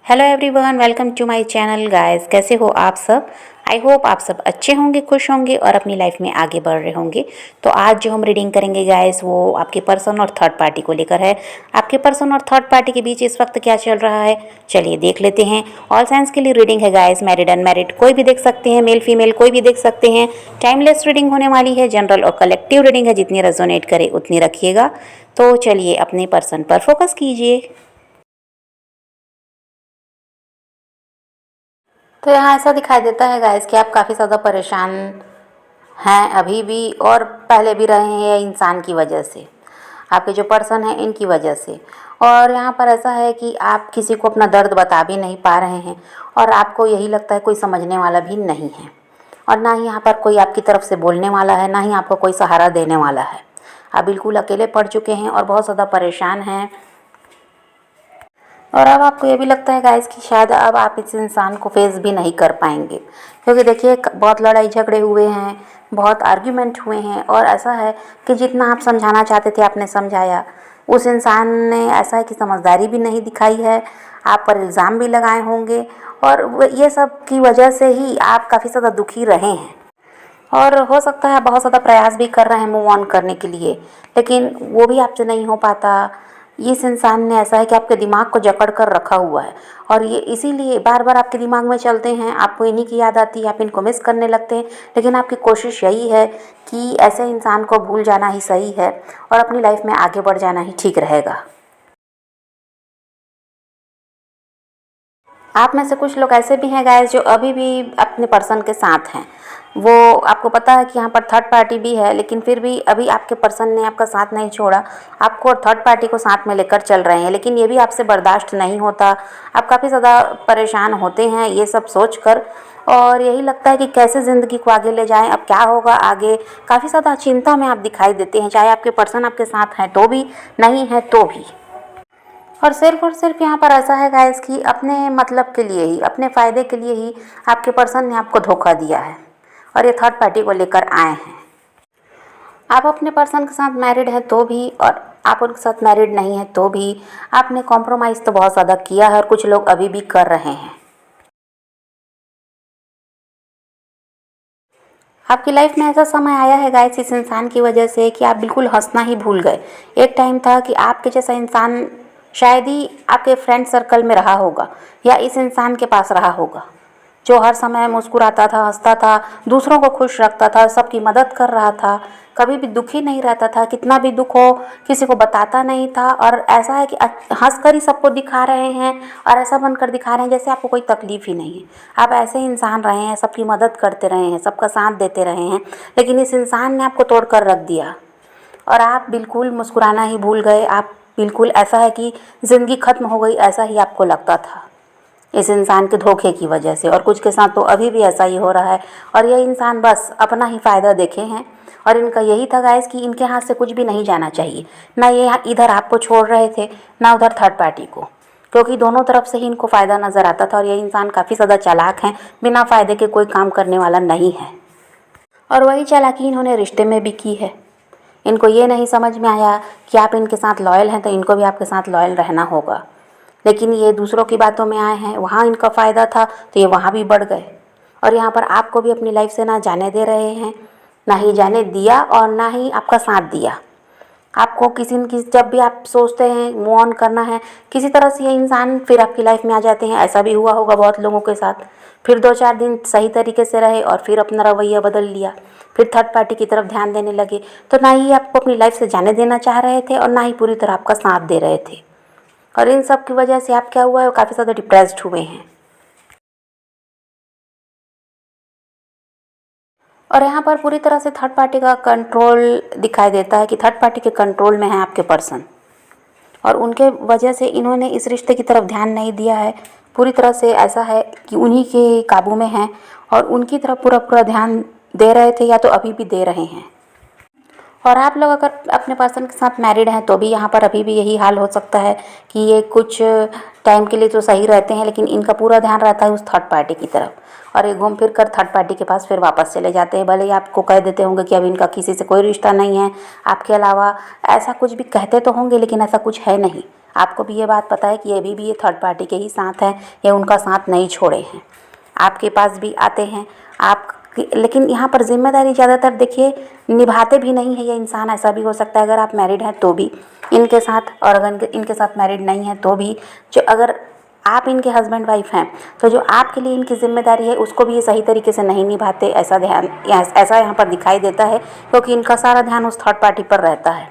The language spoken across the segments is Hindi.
Hello everyone, welcome to my channel guys. कैसे हो आप सब? आई होप आप सब अच्छे होंगे, खुश होंगे और अपनी लाइफ में आगे बढ़ रहे होंगे। तो आज जो हम रीडिंग करेंगे गाइस, वो आपके पर्सन और थर्ड पार्टी को लेकर है। आपके पर्सन और थर्ड पार्टी के बीच इस वक्त क्या चल रहा है, चलिए देख लेते हैं। ऑल साइंस के लिए रीडिंग है गाइस, मैरिड अनमैरिड कोई भी देख सकते हैं, मेल फीमेल कोई भी देख सकते हैं। टाइमलेस रीडिंग होने वाली है, जनरल और कलेक्टिव रीडिंग है, जितनी रेजोनेट करे उतनी रखिएगा। तो चलिए अपने पर्सन पर फोकस कीजिए। तो यहाँ ऐसा दिखाई देता है गाइस कि आप काफ़ी ज़्यादा परेशान हैं अभी भी, और पहले भी रहे हैं इंसान की वजह से, आपके जो पर्सन हैं इनकी वजह से। और यहाँ पर ऐसा है कि आप किसी को अपना दर्द बता भी नहीं पा रहे हैं, और आपको यही लगता है कोई समझने वाला भी नहीं है, और ना ही यहाँ पर कोई आपकी तरफ से बोलने वाला है, ना ही आपको कोई सहारा देने वाला है। आप बिल्कुल अकेले पड़ चुके हैं और बहुत ज़्यादा परेशान हैं। और अब आपको ये भी लगता है गाइस कि शायद अब आप इस इंसान को फेस भी नहीं कर पाएंगे, क्योंकि देखिए बहुत लड़ाई झगड़े हुए हैं, बहुत आर्ग्यूमेंट हुए हैं, और ऐसा है कि जितना आप समझाना चाहते थे आपने समझाया, उस इंसान ने ऐसा है कि समझदारी भी नहीं दिखाई है, आप पर इल्ज़ाम भी लगाए होंगे, और ये सब की वजह से ही आप काफ़ी ज़्यादा दुखी रहे हैं। और हो सकता है बहुत ज़्यादा प्रयास भी कर रहे हैं मूव ऑन करने के लिए, लेकिन वो भी आपसे नहीं हो पाता। इस इंसान ने ऐसा है कि आपके दिमाग को जकड़ कर रखा हुआ है, और ये इसीलिए बार बार आपके दिमाग में चलते हैं, आपको इन्हीं की याद आती है, आप इनको मिस करने लगते हैं। लेकिन आपकी कोशिश यही है कि ऐसे इंसान को भूल जाना ही सही है, और अपनी लाइफ में आगे बढ़ जाना ही ठीक रहेगा। आप में से कुछ लोग ऐसे भी हैं गाइस जो अभी भी अपने पर्सन के साथ हैं। वो आपको पता है कि यहाँ पर थर्ड पार्टी भी है, लेकिन फिर भी अभी आपके पर्सन ने आपका साथ नहीं छोड़ा, आपको और थर्ड पार्टी को साथ में लेकर चल रहे हैं, लेकिन ये भी आपसे बर्दाश्त नहीं होता। आप काफ़ी ज़्यादा परेशान होते हैं ये सब सोच कर, और यही लगता है कि कैसे ज़िंदगी को आगे ले जाएं, अब क्या होगा आगे। काफ़ी ज़्यादा चिंता में आप दिखाई देते हैं, चाहे आपके पर्सन आपके साथ हैं तो भी, नहीं है तो भी। और सिर्फ यहाँ पर ऐसा है गाइस कि अपने मतलब के लिए ही, अपने फ़ायदे के लिए ही आपके पर्सन ने आपको धोखा दिया है, और ये थर्ड पार्टी को लेकर आए हैं। आप अपने पर्सन के साथ मैरिड हैं तो भी, और आप उनके साथ मैरिड नहीं हैं तो भी, आपने कॉम्प्रोमाइज़ तो बहुत ज़्यादा किया है, और कुछ लोग अभी भी कर रहे हैं। आपकी लाइफ में ऐसा समय आया है गाइस इस इंसान की वजह से कि आप बिल्कुल हंसना ही भूल गए। एक टाइम था कि आपके जैसा इंसान शायद ही आपके फ्रेंड सर्कल में रहा होगा, या इस इंसान के पास रहा होगा, जो हर समय मुस्कुराता था, हंसता था, दूसरों को खुश रखता था, सबकी मदद कर रहा था, कभी भी दुखी नहीं रहता था, कितना भी दुख हो किसी को बताता नहीं था। और ऐसा है कि हंस कर ही सबको दिखा रहे हैं, और ऐसा बनकर दिखा रहे हैं जैसे आपको कोई तकलीफ़ ही नहीं है। आप ऐसे इंसान रहे हैं, सबकी मदद करते रहे हैं, सबका साथ देते रहे हैं, लेकिन इस इंसान ने आपको तोड़ कर रख दिया, और आप बिल्कुल मुस्कुराना ही भूल गए। आप बिल्कुल, ऐसा है कि ज़िंदगी ख़त्म हो गई, ऐसा ही आपको लगता था इस इंसान के धोखे की वजह से। और कुछ के साथ तो अभी भी ऐसा ही हो रहा है, और ये इंसान बस अपना ही फ़ायदा देखे हैं, और इनका यही था गाइस कि इनके हाथ से कुछ भी नहीं जाना चाहिए। ना ये इधर आपको छोड़ रहे थे, ना उधर थर्ड पार्टी को, क्योंकि दोनों तरफ से ही इनको फ़ायदा नज़र आता था। और ये इंसान काफ़ी ज़्यादा चालाक हैं, बिना फ़ायदे के कोई काम करने वाला नहीं है, और वही चालाकी इन्होंने रिश्ते में भी की है। इनको ये नहीं समझ में आया कि आप इनके साथ लॉयल हैं तो इनको भी आपके साथ लॉयल रहना होगा, लेकिन ये दूसरों की बातों में आए हैं। वहाँ इनका फ़ायदा था तो ये वहाँ भी बढ़ गए, और यहाँ पर आपको भी अपनी लाइफ से ना जाने दे रहे हैं, ना ही जाने दिया, और ना ही आपका साथ दिया। आपको किसी न किसी, जब भी आप सोचते हैं मूव ऑन करना है, किसी तरह से ये इंसान फिर आपकी लाइफ में आ जाते हैं। ऐसा भी हुआ होगा बहुत लोगों के साथ। फिर 2-4 दिन सही तरीके से रहे, और फिर अपना रवैया बदल लिया, फिर थर्ड पार्टी की तरफ ध्यान देने लगे। तो ना ही आपको अपनी लाइफ से जाने देना चाह रहे थे, और ना ही पूरी तरह आपका साथ दे रहे थे। और इन सब की वजह से आप क्या हुआ है, काफ़ी ज़्यादा डिप्रेस्ड हुए हैं। और यहाँ पर पूरी तरह से थर्ड पार्टी का कंट्रोल दिखाई देता है कि थर्ड पार्टी के कंट्रोल में है आपके पर्सन, और उनके वजह से इन्होंने इस रिश्ते की तरफ ध्यान नहीं दिया है। पूरी तरह से ऐसा है कि उन्हीं के काबू में हैं, और उनकी तरफ पूरा पूरा ध्यान दे रहे थे, या तो अभी भी दे रहे हैं। और आप लोग अगर अपने पर्सन के साथ मैरिड हैं तो भी यहाँ पर अभी भी यही हाल हो सकता है कि ये कुछ टाइम के लिए तो सही रहते हैं, लेकिन इनका पूरा ध्यान रहता है उस थर्ड पार्टी की तरफ, और ये घूम फिर कर थर्ड पार्टी के पास फिर वापस चले जाते हैं। भले ही आपको कह देते होंगे कि अभी इनका किसी से कोई रिश्ता नहीं है आपके अलावा, ऐसा कुछ भी कहते तो होंगे, लेकिन ऐसा कुछ है नहीं। आपको भी ये बात पता है कि अभी भी ये थर्ड पार्टी के ही साथ हैं, ये उनका साथ नहीं छोड़े हैं, आपके पास भी आते हैं आप। लेकिन यहाँ पर जिम्मेदारी ज़्यादातर देखिए निभाते भी नहीं है ये इंसान। ऐसा भी हो सकता है अगर आप मैरिड हैं तो भी इनके साथ, और अगर इनके साथ मैरिड नहीं है तो भी, जो अगर आप इनके हस्बैंड वाइफ हैं तो जो आपके लिए इनकी जिम्मेदारी है उसको भी ये सही तरीके से नहीं निभाते, ऐसा यहाँ पर दिखाई देता है, क्योंकि इनका सारा ध्यान उस थर्ड पार्टी पर रहता है।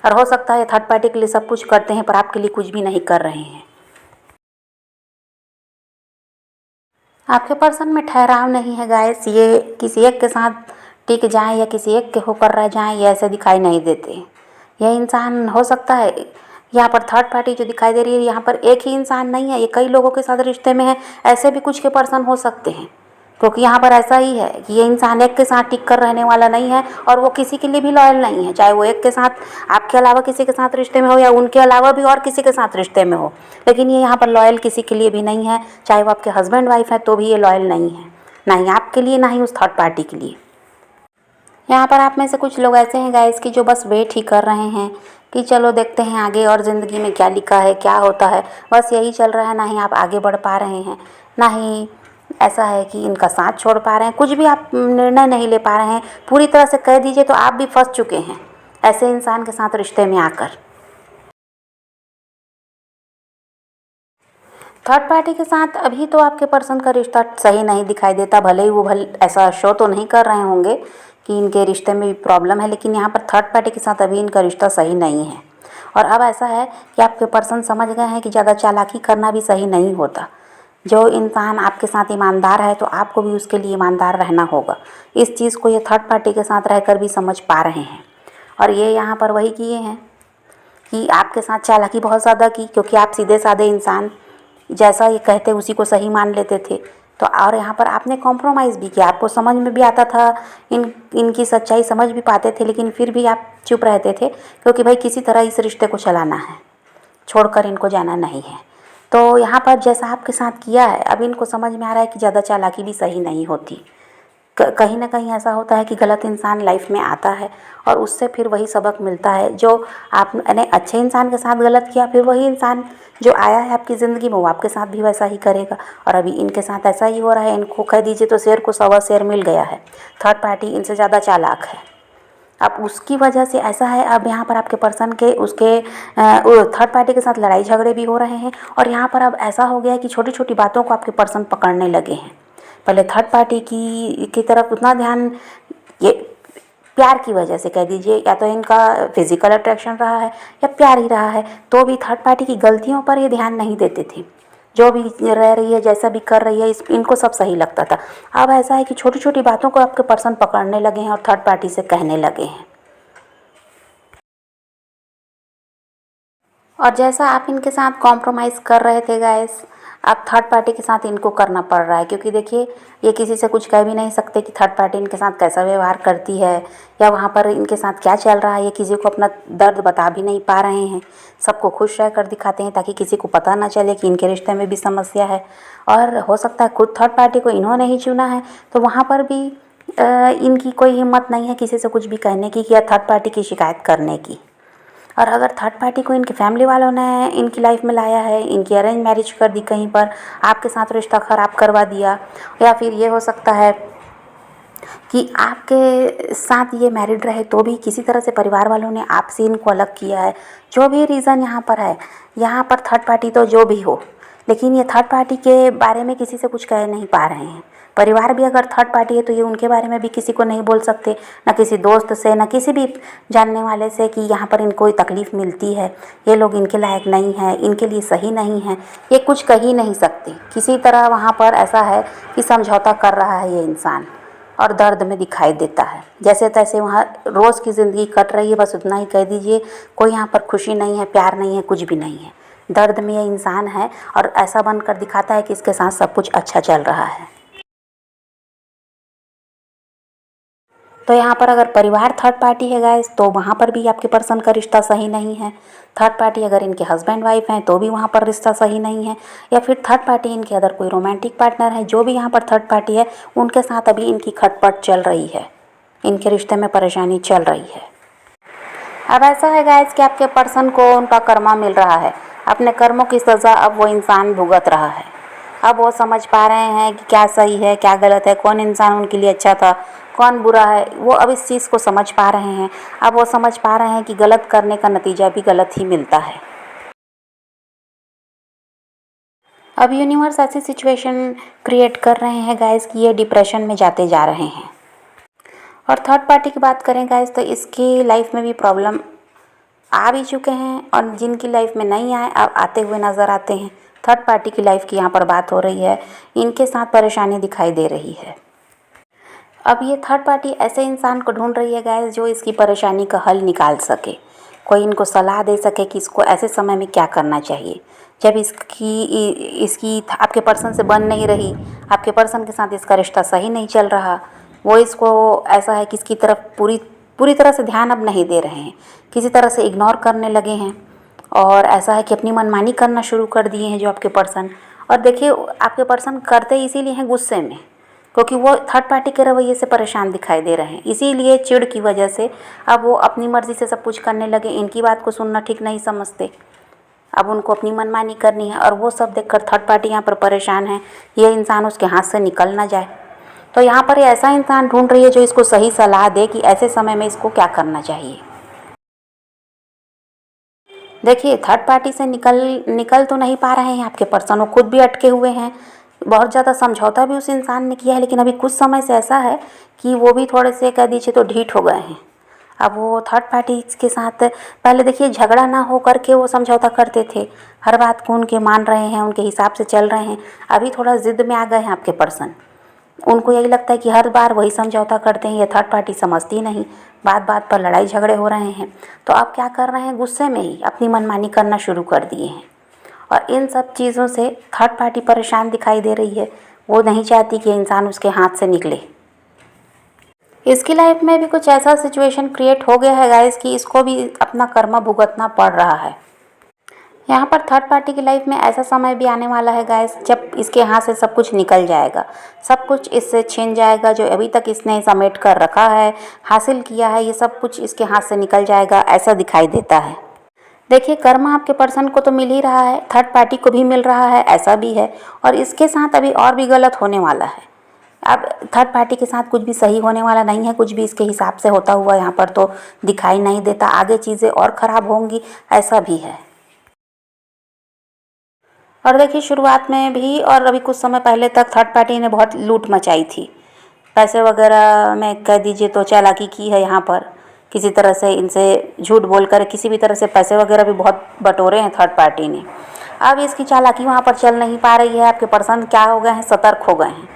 और हो सकता है थर्ड पार्टी के लिए सब कुछ करते हैं पर आपके लिए कुछ भी नहीं कर रहे हैं। आपके पर्सन में ठहराव नहीं है गाइस, ये किसी एक के साथ टिक जाएं या किसी एक के होकर रह जाएं, ये ऐसे दिखाई नहीं देते। यह इंसान हो सकता है, यहाँ पर थर्ड पार्टी जो दिखाई दे रही है यहाँ पर एक ही इंसान नहीं है, ये कई लोगों के साथ रिश्ते में है। ऐसे भी कुछ के पर्सन हो सकते हैं, क्योंकि यहाँ पर ऐसा ही है कि ये इंसान एक के साथ टिक कर रहने वाला नहीं है और वो किसी के लिए भी लॉयल नहीं है, चाहे वो एक के साथ आपके अलावा किसी के साथ रिश्ते में हो या उनके अलावा भी और किसी के साथ रिश्ते में हो। लेकिन ये यहाँ पर लॉयल किसी के लिए भी नहीं है, चाहे वो आपके हस्बैंड वाइफ है तो भी ये लॉयल नहीं है, ना ही आपके लिए ना ही उस थर्ड पार्टी के लिए। यहाँ पर आप में से कुछ लोग ऐसे हैं गाइस कि जो बस वेट ही कर रहे हैं कि चलो देखते हैं आगे और ज़िंदगी में क्या लिखा है, क्या होता है, बस यही चल रहा है। ना ही आप आगे बढ़ पा रहे हैं, ना ही ऐसा है कि इनका साथ छोड़ पा रहे हैं, कुछ भी आप निर्णय नहीं ले पा रहे हैं। पूरी तरह से कह दीजिए तो आप भी फंस चुके हैं ऐसे इंसान के साथ रिश्ते में आकर। थर्ड पार्टी के साथ अभी तो आपके पर्सन का रिश्ता सही नहीं दिखाई देता, भले ही वो ऐसा शो तो नहीं कर रहे होंगे कि इनके रिश्ते में भी प्रॉब्लम है, लेकिन यहाँ पर थर्ड पार्टी के साथ अभी इनका रिश्ता सही नहीं है। और अब ऐसा है कि आपके पर्सन समझ गए हैं कि ज़्यादा चालाकी करना भी सही नहीं होता। जो इंसान आपके साथ ईमानदार है तो आपको भी उसके लिए ईमानदार रहना होगा। इस चीज़ को ये थर्ड पार्टी के साथ रहकर भी समझ पा रहे हैं। और ये यहाँ पर वही किए हैं कि आपके साथ चालाकी बहुत ज़्यादा की, क्योंकि आप सीधे साधे इंसान, जैसा ये कहते उसी को सही मान लेते थे। तो और यहाँ पर आपने कॉम्प्रोमाइज़ भी किया, आपको समझ में भी आता था, इनकी सच्चाई समझ भी पाते थे, लेकिन फिर भी आप चुप रहते थे, क्योंकि भाई किसी तरह इस रिश्ते को चलाना है, छोड़कर इनको जाना नहीं है। तो यहाँ पर जैसा आपके साथ किया है, अब इनको समझ में आ रहा है कि ज़्यादा चालाकी भी सही नहीं होती। कहीं ना कहीं ऐसा होता है कि गलत इंसान लाइफ में आता है और उससे फिर वही सबक मिलता है। जो आपने अच्छे इंसान के साथ गलत किया, फिर वही इंसान जो आया है आपकी ज़िंदगी में वो आपके साथ भी वैसा ही करेगा। और अभी इनके साथ ऐसा ही हो रहा है। इनको कह दीजिए तो शेर को सवा शेर मिल गया है, थर्ड पार्टी इनसे ज़्यादा चालाक है। अब उसकी वजह से ऐसा है, अब यहाँ पर आपके पर्सन के उसके थर्ड पार्टी के साथ लड़ाई झगड़े भी हो रहे हैं। और यहाँ पर अब ऐसा हो गया है कि छोटी छोटी बातों को आपके पर्सन पकड़ने लगे हैं। पहले थर्ड पार्टी की तरफ उतना ध्यान, ये प्यार की वजह से कह दीजिए, या तो इनका फिजिकल अट्रैक्शन रहा है या प्यार ही रहा है, तो भी थर्ड पार्टी की गलतियों पर ये ध्यान नहीं देते थे। जो भी रह रही है, जैसा भी कर रही है, इनको सब सही लगता था। अब ऐसा है कि छोटी छोटी बातों को आपके पर्सन पकड़ने लगे हैं और थर्ड पार्टी से कहने लगे हैं। और जैसा आप इनके साथ कॉम्प्रोमाइज़ कर रहे थे गाइस, अब थर्ड पार्टी के साथ इनको करना पड़ रहा है। क्योंकि देखिए ये किसी से कुछ कह भी नहीं सकते कि थर्ड पार्टी इनके साथ कैसा व्यवहार करती है या वहाँ पर इनके साथ क्या चल रहा है। ये किसी को अपना दर्द बता भी नहीं पा रहे हैं, सबको खुश रह कर दिखाते हैं ताकि किसी को पता ना चले कि इनके रिश्ते में भी समस्या है। और हो सकता है खुद थर्ड पार्टी को इन्होंने ही चुना है, तो वहाँ पर भी इनकी कोई हिम्मत नहीं है किसी से कुछ भी कहने की या थर्ड पार्टी की शिकायत करने की। और अगर थर्ड पार्टी को इनके फैमिली वालों ने इनकी लाइफ में लाया है, इनकी अरेंज मैरिज कर दी, कहीं पर आपके साथ रिश्ता ख़राब करवा दिया, या फिर ये हो सकता है कि आपके साथ ये मैरिड रहे तो भी किसी तरह से परिवार वालों ने आपसे इनको अलग किया है। जो भी रीज़न यहाँ पर है, यहाँ पर थर्ड पार्टी तो जो भी हो, लेकिन ये थर्ड पार्टी के बारे में किसी से कुछ कह नहीं पा रहे हैं। परिवार भी अगर थर्ड पार्टी है तो ये उनके बारे में भी किसी को नहीं बोल सकते, ना किसी दोस्त से, ना किसी भी जानने वाले से कि यहाँ पर इनको तकलीफ़ मिलती है, ये लोग इनके लायक नहीं है, इनके लिए सही नहीं है, ये कुछ कह ही नहीं सकते। किसी तरह वहाँ पर ऐसा है कि समझौता कर रहा है ये इंसान और दर्द में दिखाई देता है। जैसे तैसे वहाँ रोज़ की ज़िंदगी कट रही है, बस उतना ही कह दीजिए। कोई यहाँ पर खुशी नहीं है, प्यार नहीं है, कुछ भी नहीं है। दर्द में ये इंसान है और ऐसा बनकर दिखाता है कि इसके साथ सब कुछ अच्छा चल रहा है। तो यहाँ पर अगर परिवार थर्ड पार्टी है गाइस, तो वहाँ पर भी आपके पर्सन का रिश्ता सही नहीं है। थर्ड पार्टी अगर इनके हस्बैंड वाइफ हैं तो भी वहाँ पर रिश्ता सही नहीं है। या फिर थर्ड पार्टी इनके अदर कोई रोमांटिक पार्टनर है, जो भी यहाँ पर थर्ड पार्टी है, उनके साथ अभी इनकी खटपट चल रही है, इनके रिश्ते में परेशानी चल रही है। अब ऐसा है गाइस कि आपके पर्सन को उनका कर्मा मिल रहा है, अपने कर्मों की सज़ा अब वो इंसान भुगत रहा है। अब वो समझ पा रहे हैं कि क्या सही है क्या गलत है, कौन इंसान उनके लिए अच्छा था कौन बुरा है, वो अब इस चीज़ को समझ पा रहे हैं। अब वो समझ पा रहे हैं कि गलत करने का नतीजा भी गलत ही मिलता है। अब यूनिवर्स ऐसी सिचुएशन क्रिएट कर रहे हैं गाइस कि ये डिप्रेशन में जाते जा रहे हैं। और थर्ड पार्टी की बात करें गाइस तो इसकी लाइफ में भी प्रॉब्लम आ भी चुके हैं और जिनकी लाइफ में नहीं आए अब आते हुए नज़र आते हैं। थर्ड पार्टी की लाइफ की यहाँ पर बात हो रही है, इनके साथ परेशानी दिखाई दे रही है। अब ये थर्ड पार्टी ऐसे इंसान को ढूंढ रही है गाइस जो इसकी परेशानी का हल निकाल सके, कोई इनको सलाह दे सके कि इसको ऐसे समय में क्या करना चाहिए। जब इसकी आपके पर्सन से बन नहीं रही, आपके पर्सन के साथ इसका रिश्ता सही नहीं चल रहा, वो इसको ऐसा है कि इसकी तरफ पूरी तरह से ध्यान अब नहीं दे रहे हैं, किसी तरह से इग्नोर करने लगे हैं और ऐसा है कि अपनी मनमानी करना शुरू कर दिए हैं जो आपके पर्सन। और देखिए आपके पर्सन करते इसीलिए हैं गुस्से में, क्योंकि वो थर्ड पार्टी के रवैये से परेशान दिखाई दे रहे हैं, इसीलिए चिढ़ की वजह से अब वो अपनी मर्ज़ी से सब कुछ करने लगे। इनकी बात को सुनना ठीक नहीं समझते, अब उनको अपनी मनमानी करनी है और वो सब देखकर थर्ड पार्टी यहाँ पर परेशान है, ये इंसान उसके हाथ से निकल ना जाए। तो यहाँ पर ऐसा इंसान ढूंढ रही है जो इसको सही सलाह दे कि ऐसे समय में इसको क्या करना चाहिए। देखिए थर्ड पार्टी से निकल तो नहीं पा रहे हैं आपके पर्सन, वो खुद भी अटके हुए हैं। बहुत ज़्यादा समझौता भी उस इंसान ने किया है, लेकिन अभी कुछ समय से ऐसा है कि वो भी थोड़े से कह दीजिए तो ढीठ हो गए हैं। अब वो थर्ड पार्टी के साथ पहले देखिए झगड़ा ना हो करके वो समझौता करते थे, हर बात को उनके मान रहे हैं, उनके हिसाब से चल रहे हैं। अभी थोड़ा ज़िद में आ गए हैं आपके पर्सन, उनको यही लगता है कि हर बार वही समझौता करते हैं, ये थर्ड पार्टी समझती नहीं, बात बात पर लड़ाई झगड़े हो रहे हैं। तो आप क्या कर रहे हैं, गुस्से में ही अपनी मनमानी करना शुरू कर दिए हैं और इन सब चीज़ों से थर्ड पार्टी परेशान दिखाई दे रही है। वो नहीं चाहती कि इंसान उसके हाथ से निकले। इसकी लाइफ में भी कुछ ऐसा सिचुएशन क्रिएट हो गया है गाइस कि इसको भी अपना कर्म भुगतना पड़ रहा है। यहाँ पर थर्ड पार्टी की लाइफ में ऐसा समय भी आने वाला है गाइस जब इसके हाथ से सब कुछ निकल जाएगा, सब कुछ इससे छिन जाएगा। जो अभी तक इसने समेट कर रखा है, हासिल किया है, ये सब कुछ इसके हाथ से निकल जाएगा, ऐसा दिखाई देता है। देखिए कर्म आपके पर्सन को तो मिल ही रहा है, थर्ड पार्टी को भी मिल रहा है, ऐसा भी है। और इसके साथ अभी और भी गलत होने वाला है। अब थर्ड पार्टी के साथ कुछ भी सही होने वाला नहीं है, कुछ भी इसके हिसाब से होता हुआ यहाँ पर तो दिखाई नहीं देता। आगे चीज़ें और ख़राब होंगी, ऐसा भी है। और देखिए शुरुआत में भी और अभी कुछ समय पहले तक थर्ड पार्टी ने बहुत लूट मचाई थी, पैसे वगैरह में कह दीजिए तो चालाकी की है। यहाँ पर किसी तरह से इनसे झूठ बोलकर किसी भी तरह से पैसे वगैरह भी बहुत बटोरे हैं थर्ड पार्टी ने। अब इसकी चालाकी वहाँ पर चल नहीं पा रही है। आपके पर्सन क्या हो गए हैं, सतर्क हो गए हैं।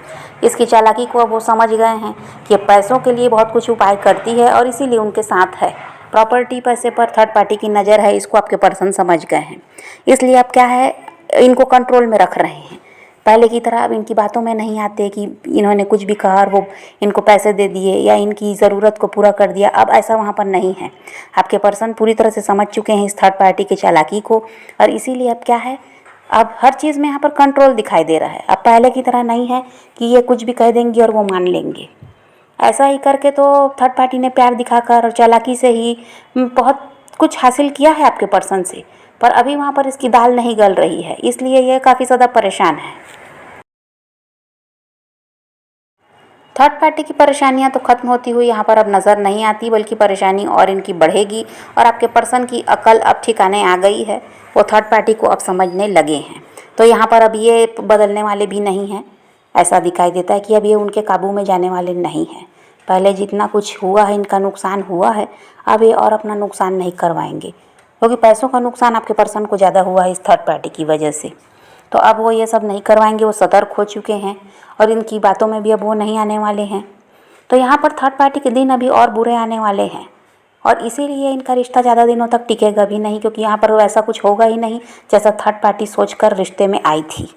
इसकी चालाकी को अब वो समझ गए हैं कि पैसों के लिए बहुत कुछ उपाय करती है और इसीलिए उनके साथ है। प्रॉपर्टी पैसे पर थर्ड पार्टी की नज़र है, इसको आपके पर्सन समझ गए हैं, इसलिए अब क्या है इनको कंट्रोल में रख रहे हैं। पहले की तरह अब इनकी बातों में नहीं आते कि इन्होंने कुछ भी कहा और वो इनको पैसे दे दिए या इनकी ज़रूरत को पूरा कर दिया, अब ऐसा वहाँ पर नहीं है। आपके पर्सन पूरी तरह से समझ चुके हैं इस थर्ड पार्टी की चालाकी को और इसीलिए अब क्या है, अब हर चीज़ में यहाँ पर कंट्रोल दिखाई दे रहा है। अब पहले की तरह नहीं है कि ये कुछ भी कह देंगी और वो मान लेंगे। ऐसा ही करके तो थर्ड पार्टी ने प्यार दिखाकर और चालाकी से ही बहुत कुछ हासिल किया है आपके पर्सन से, पर अभी वहाँ पर इसकी दाल नहीं गल रही है, इसलिए यह काफ़ी ज़्यादा परेशान है। थर्ड पार्टी की परेशानियां तो ख़त्म होती हुई यहाँ पर अब नज़र नहीं आती, बल्कि परेशानी और इनकी बढ़ेगी। और आपके पर्सन की अकल अब ठिकाने आ गई है, वो थर्ड पार्टी को अब समझने लगे हैं। तो यहाँ पर अब ये बदलने वाले भी नहीं हैं। ऐसा दिखाई देता है कि अब ये उनके काबू में जाने वाले नहीं हैं। पहले जितना कुछ हुआ है, इनका नुकसान हुआ है, अब ये और अपना नुकसान नहीं करवाएंगे, क्योंकि पैसों का नुकसान आपके पर्सन को ज़्यादा हुआ है इस थर्ड पार्टी की वजह से। तो अब वो ये सब नहीं करवाएंगे, वो सतर्क हो चुके हैं और इनकी बातों में भी अब वो नहीं आने वाले हैं। तो यहाँ पर थर्ड पार्टी के दिन अभी और बुरे आने वाले हैं और इसीलिए इनका रिश्ता ज़्यादा दिनों तक टिकेगा भी नहीं, क्योंकि यहाँ पर ऐसा कुछ होगा ही नहीं जैसा थर्ड पार्टी सोचकर रिश्ते में आई थी।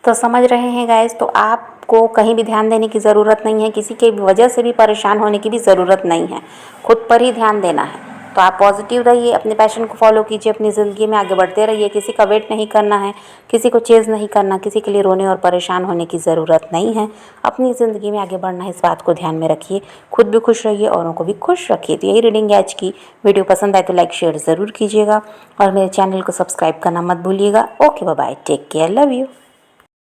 तो समझ रहे हैं गाइस, तो आपको कहीं भी ध्यान देने की ज़रूरत नहीं है, किसी के वजह से भी परेशान होने की भी ज़रूरत नहीं है, खुद पर ही ध्यान देना है। तो आप पॉजिटिव रहिए, अपने पैशन को फॉलो कीजिए, अपनी ज़िंदगी में आगे बढ़ते रहिए। किसी का वेट नहीं करना है, किसी को चेज़ नहीं करना, किसी के लिए रोने और परेशान होने की ज़रूरत नहीं है। अपनी ज़िंदगी में आगे बढ़ना है, इस बात को ध्यान में रखिए। खुद भी खुश रहिए, औरों को भी खुश रखिए। तो यही रीडिंग है आज की। वीडियो पसंद आए तो लाइक शेयर ज़रूर कीजिएगा और मेरे चैनल को सब्सक्राइब करना मत भूलिएगा। Okay, bye bye, take care, love you.